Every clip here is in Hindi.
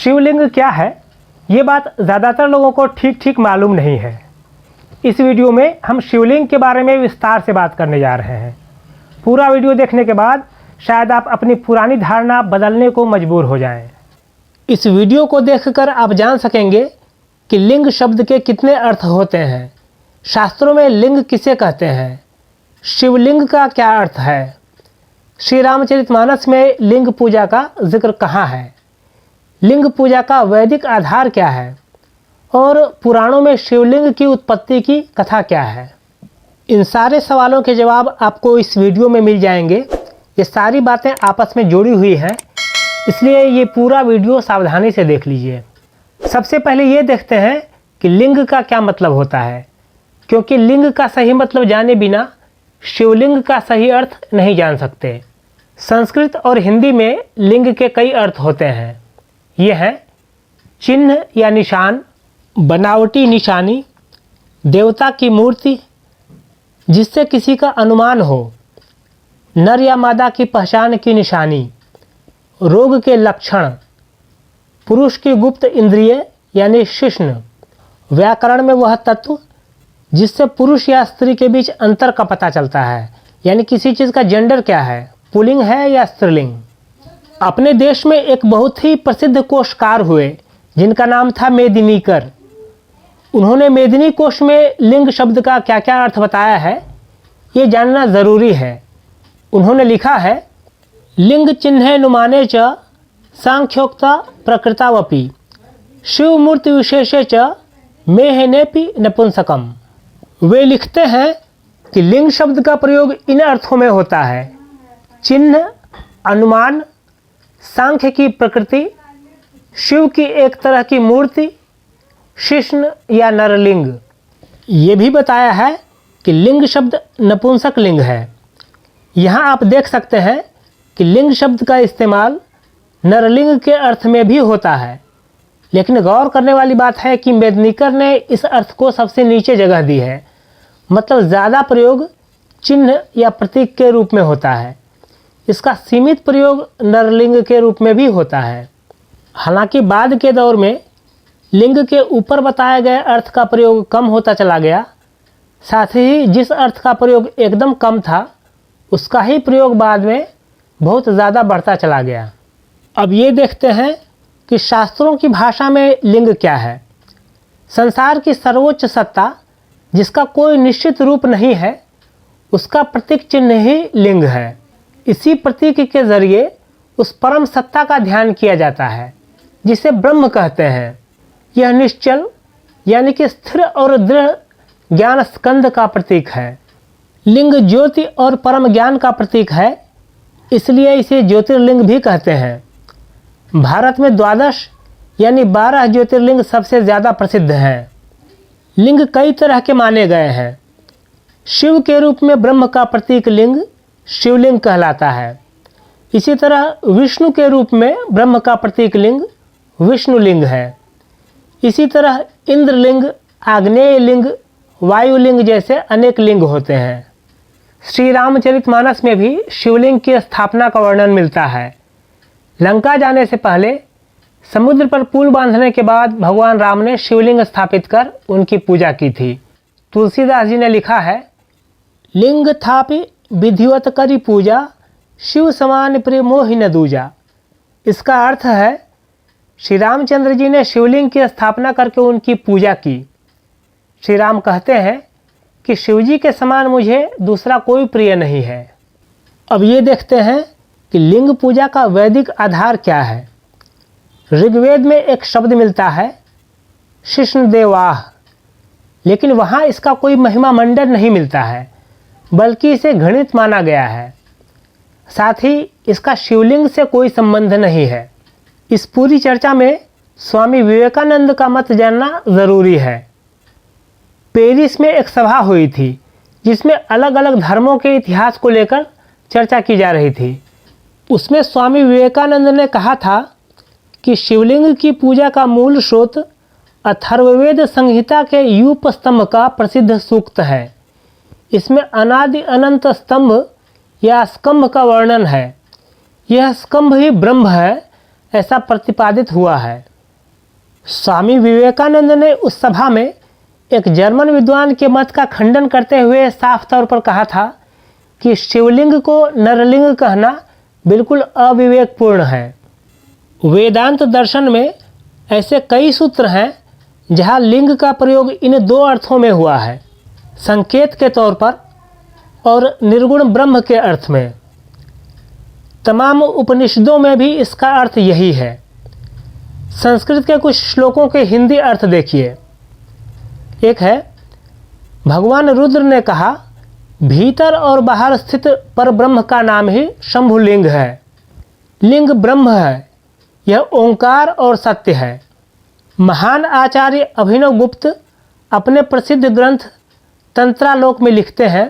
शिवलिंग क्या है, ये बात ज़्यादातर लोगों को ठीक ठीक मालूम नहीं है। इस वीडियो में हम शिवलिंग के बारे में विस्तार से बात करने जा रहे हैं। पूरा वीडियो देखने के बाद शायद आप अपनी पुरानी धारणा बदलने को मजबूर हो जाएं। इस वीडियो को देखकर आप जान सकेंगे कि लिंग शब्द के कितने अर्थ होते हैं, शास्त्रों में लिंग किसे कहते हैं, शिवलिंग का क्या अर्थ है, श्री रामचरितमानस में लिंग पूजा का जिक्र कहाँ है, लिंग पूजा का वैदिक आधार क्या है और पुराणों में शिवलिंग की उत्पत्ति की कथा क्या है। इन सारे सवालों के जवाब आपको इस वीडियो में मिल जाएंगे। ये सारी बातें आपस में जुड़ी हुई हैं, इसलिए ये पूरा वीडियो सावधानी से देख लीजिए। सबसे पहले ये देखते हैं कि लिंग का क्या मतलब होता है, क्योंकि लिंग का सही मतलब जाने बिना शिवलिंग का सही अर्थ नहीं जान सकते। संस्कृत और हिंदी में लिंग के कई अर्थ होते हैं। ये हैं चिन्ह या निशान, बनावटी निशानी, देवता की मूर्ति जिससे किसी का अनुमान हो, नर या मादा की पहचान की निशानी, रोग के लक्षण, पुरुष की गुप्त इंद्रिय यानी शिश्न, व्याकरण में वह तत्व जिससे पुरुष या स्त्री के बीच अंतर का पता चलता है, यानी किसी चीज़ का जेंडर क्या है, पुल्लिंग है या स्त्रीलिंग। अपने देश में एक बहुत ही प्रसिद्ध कोशकार हुए जिनका नाम था मेदिनीकर। उन्होंने मेदिनी कोश में लिंग शब्द का क्या क्या अर्थ बताया है, ये जानना ज़रूरी है। उन्होंने लिखा है, लिंग चिन्हे नुमाने च सांख्योक्ता प्रकृतावपि शिव मूर्ति विशेषे च मेहनेपि नपुंसकम। वे लिखते हैं कि लिंग शब्द का प्रयोग इन अर्थों में होता है: चिन्ह, अनुमान, सांख्य की प्रकृति, शिव की एक तरह की मूर्ति, शिश्न या नरलिंग। ये भी बताया है कि लिंग शब्द नपुंसक लिंग है। यहाँ आप देख सकते हैं कि लिंग शब्द का इस्तेमाल नरलिंग के अर्थ में भी होता है, लेकिन गौर करने वाली बात है कि मेदिनीकर ने इस अर्थ को सबसे नीचे जगह दी है, मतलब ज़्यादा प्रयोग चिन्ह या प्रतीक के रूप में होता है। इसका सीमित प्रयोग नरलिंग के रूप में भी होता है। हालांकि बाद के दौर में लिंग के ऊपर बताए गए अर्थ का प्रयोग कम होता चला गया, साथ ही जिस अर्थ का प्रयोग एकदम कम था उसका ही प्रयोग बाद में बहुत ज़्यादा बढ़ता चला गया। अब ये देखते हैं कि शास्त्रों की भाषा में लिंग क्या है। संसार की सर्वोच्च सत्ता जिसका कोई निश्चित रूप नहीं है, उसका प्रतीक चिन्ह ही लिंग है। इसी प्रतीक के जरिए उस परम सत्ता का ध्यान किया जाता है जिसे ब्रह्म कहते हैं। यह निश्चल यानी कि स्थिर और दृढ़ ज्ञान स्कंद का प्रतीक है। लिंग ज्योति और परम ज्ञान का प्रतीक है, इसलिए इसे ज्योतिर्लिंग भी कहते हैं। भारत में 12 यानी 12 ज्योतिर्लिंग सबसे ज़्यादा प्रसिद्ध हैं। लिंग कई तरह के माने गए हैं। शिव के रूप में ब्रह्म का प्रतीक लिंग शिवलिंग कहलाता है। इसी तरह विष्णु के रूप में ब्रह्म का प्रतीक लिंग विष्णुलिंग है। इसी तरह इंद्रलिंग, आग्नेय लिंग, वायुलिंग जैसे अनेक लिंग होते हैं। श्री रामचरितमानस में भी शिवलिंग की स्थापना का वर्णन मिलता है। लंका जाने से पहले समुद्र पर पुल बांधने के बाद भगवान राम ने शिवलिंग स्थापित कर उनकी पूजा की थी। तुलसीदास जी ने लिखा है, लिंग थापि विधिवत करी पूजा, शिव समान प्रिय मोहि न दूजा। इसका अर्थ है, श्री रामचंद्र जी ने शिवलिंग की स्थापना करके उनकी पूजा की। श्री राम कहते हैं कि शिवजी के समान मुझे दूसरा कोई प्रिय नहीं है। अब ये देखते हैं कि लिंग पूजा का वैदिक आधार क्या है। ऋग्वेद में एक शब्द मिलता है शिष्णदेवाह, लेकिन वहाँ इसका कोई महिमा मंडन नहीं मिलता है, बल्कि इसे घृणित माना गया है। साथ ही इसका शिवलिंग से कोई संबंध नहीं है। इस पूरी चर्चा में स्वामी विवेकानंद का मत जानना ज़रूरी है। पेरिस में एक सभा हुई थी जिसमें अलग अलग धर्मों के इतिहास को लेकर चर्चा की जा रही थी। उसमें स्वामी विवेकानंद ने कहा था कि शिवलिंग की पूजा का मूल स्रोत अथर्ववेद संहिता के यूप स्तंभ का प्रसिद्ध सूक्त है। इसमें अनादि अनंत स्तंभ या स्कंभ का वर्णन है। यह स्कंभ ही ब्रह्म है, ऐसा प्रतिपादित हुआ है। स्वामी विवेकानंद ने उस सभा में एक जर्मन विद्वान के मत का खंडन करते हुए साफ तौर पर कहा था कि शिवलिंग को नरलिंग कहना बिल्कुल अविवेकपूर्ण है। वेदांत दर्शन में ऐसे कई सूत्र हैं जहां लिंग का प्रयोग इन दो अर्थों में हुआ है, संकेत के तौर पर और निर्गुण ब्रह्म के अर्थ में। तमाम उपनिषदों में भी इसका अर्थ यही है। संस्कृत के कुछ श्लोकों के हिंदी अर्थ देखिए। एक है, भगवान रुद्र ने कहा, भीतर और बाहर स्थित पर ब्रह्म का नाम ही शंभुलिंग है। लिंग ब्रह्म है, यह ओंकार और सत्य है। महान आचार्य अभिनव गुप्त अपने प्रसिद्ध ग्रंथ तंत्रालोक में लिखते हैं,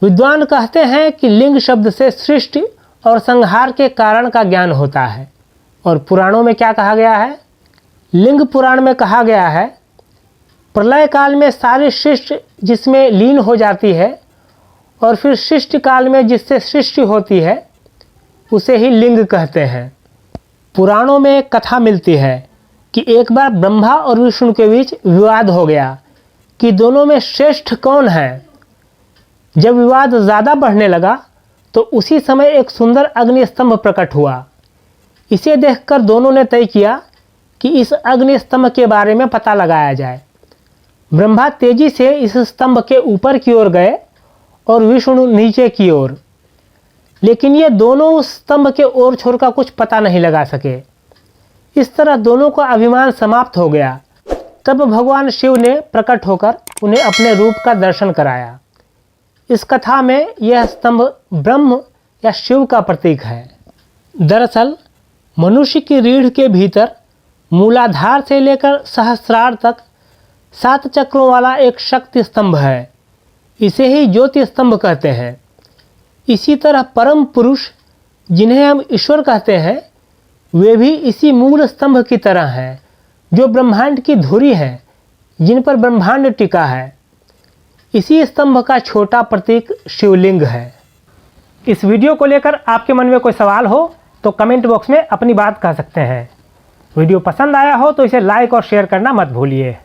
विद्वान कहते हैं कि लिंग शब्द से सृष्टि और संहार के कारण का ज्ञान होता है। और पुराणों में क्या कहा गया है? लिंग पुराण में कहा गया है, प्रलय काल में सारी सृष्टि जिसमें लीन हो जाती है और फिर सृष्टि काल में जिससे सृष्टि होती है उसे ही लिंग कहते हैं। पुराणों में एक कथा मिलती है कि एक बार ब्रह्मा और विष्णु के बीच विवाद हो गया कि दोनों में श्रेष्ठ कौन है। जब विवाद ज़्यादा बढ़ने लगा तो उसी समय एक सुंदर अग्नि स्तंभ प्रकट हुआ। इसे देखकर दोनों ने तय किया कि इस अग्नि स्तंभ के बारे में पता लगाया जाए। ब्रह्मा तेजी से इस स्तंभ के ऊपर की ओर गए और विष्णु नीचे की ओर, लेकिन ये दोनों उस स्तंभ के ओर छोर का कुछ पता नहीं लगा सके। इस तरह दोनों का अभिमान समाप्त हो गया। तब भगवान शिव ने प्रकट होकर उन्हें अपने रूप का दर्शन कराया। इस कथा में यह स्तंभ ब्रह्म या शिव का प्रतीक है। दरअसल मनुष्य की रीढ़ के भीतर मूलाधार से लेकर सहस्रार तक 7 चक्रों वाला एक शक्ति स्तंभ है। इसे ही ज्योति स्तंभ कहते हैं। इसी तरह परम पुरुष जिन्हें हम ईश्वर कहते हैं वे भी इसी मूल स्तंभ की तरह हैं, जो ब्रह्मांड की धुरी है जिन पर ब्रह्मांड टिका है। इसी स्तंभ का छोटा प्रतीक शिवलिंग है। इस वीडियो को लेकर आपके मन में कोई सवाल हो तो कमेंट बॉक्स में अपनी बात कह सकते हैं। वीडियो पसंद आया हो तो इसे लाइक और शेयर करना मत भूलिए।